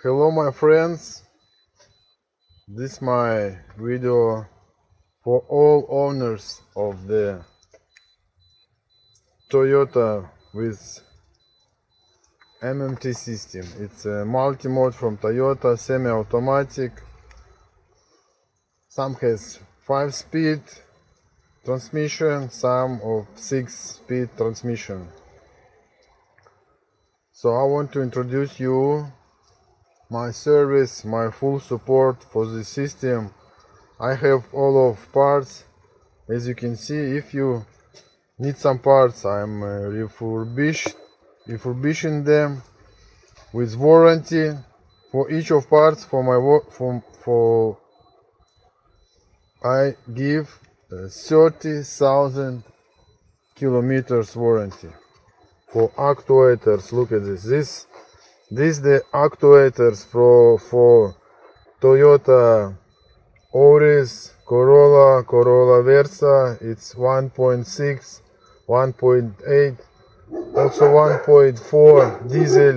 Hello my friends, this is my video for all owners of the Toyota with MMT system. It's a multi-mode from Toyota, semi-automatic. Some has 5-speed transmission, some of 6-speed transmission. So I want to introduce you my service, my full support for this system. I have all of parts. As you can see, if you need some parts, I'm refurbishing them with warranty for each of parts. I give 30,000 kilometers warranty. For actuators, look at this. This the actuators for Toyota Auris, Corolla Verso. It's 1.6, 1.8, also 1.4 diesel,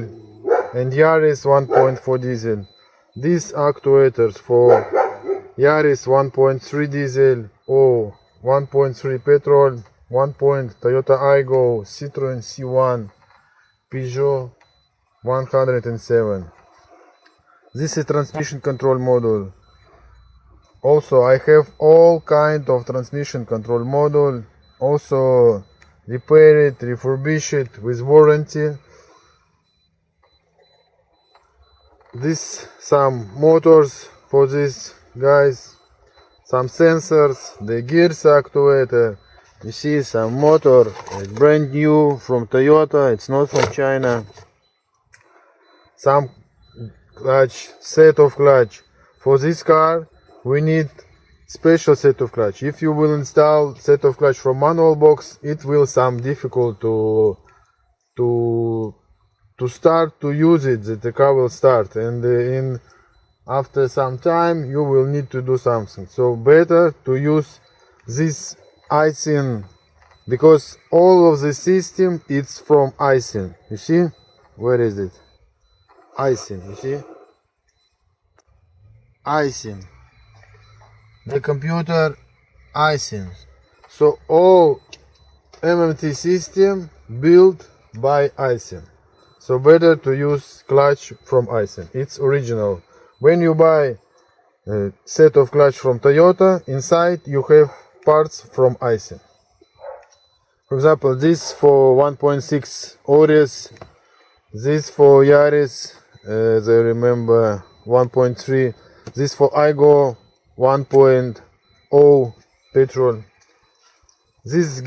and Yaris 1.4 diesel. These actuators for Yaris 1.3 diesel or 1.3 petrol, Toyota Aygo, Citroen C1, Peugeot 107. This is transmission control module. Also I have all kind of transmission control module, also repair it, refurbish it with warranty. This some motors for this guys, some sensors, the gears actuator. You see some motor, brand new from Toyota, it's not from China. Some clutch, set of clutch. For this car we need special set of clutch. If you will install set of clutch from manual box, it will some difficult to start to use it, that the car will start, and after some time you will need to do something. So better to use this Aisin, because all of the system it's from Aisin. You see, where is it? Aisin, you see? Aisin. The computer Aisin. So all MMT system built by Aisin. So better to use clutch from Aisin. It's original. When you buy a set of clutch from Toyota, inside you have parts from Aisin. For example, this for 1.6 Auris, this for Yaris, as I remember, 1.3. This for Aygo, 1.0 petrol. This is the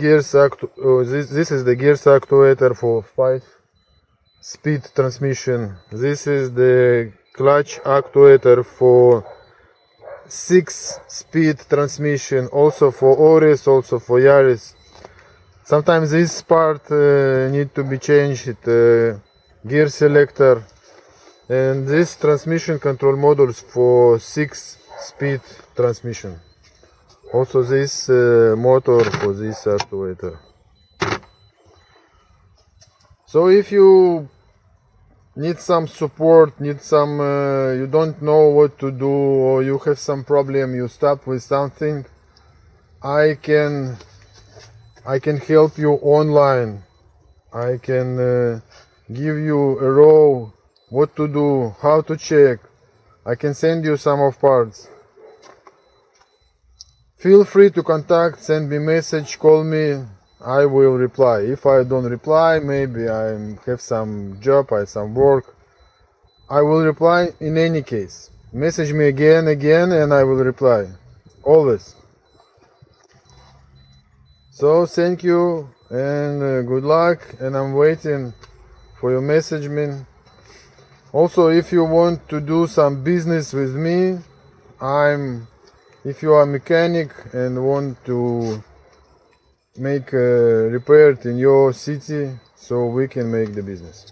gears actuator for 5-speed transmission. This is the clutch actuator for 6-speed transmission, also for Auris, also for Yaris. Sometimes this part need to be changed, gear selector. And this transmission control modules for 6-speed transmission. Also this motor for this actuator. So if you need some support, you don't know what to do, or you have some problem, you stop with something, I can help you online. I can give you a row what to do, how to check. I can send you some of parts. Feel free to contact, send me message, call me, I will reply. If I don't reply, maybe I have some job, I have some work, I will reply in any case. Message me again and I will reply, always. So thank you and good luck, and I'm waiting for your message. Also, if you want to do some business with me, if you are a mechanic and want to make a repair in your city, so we can make the business.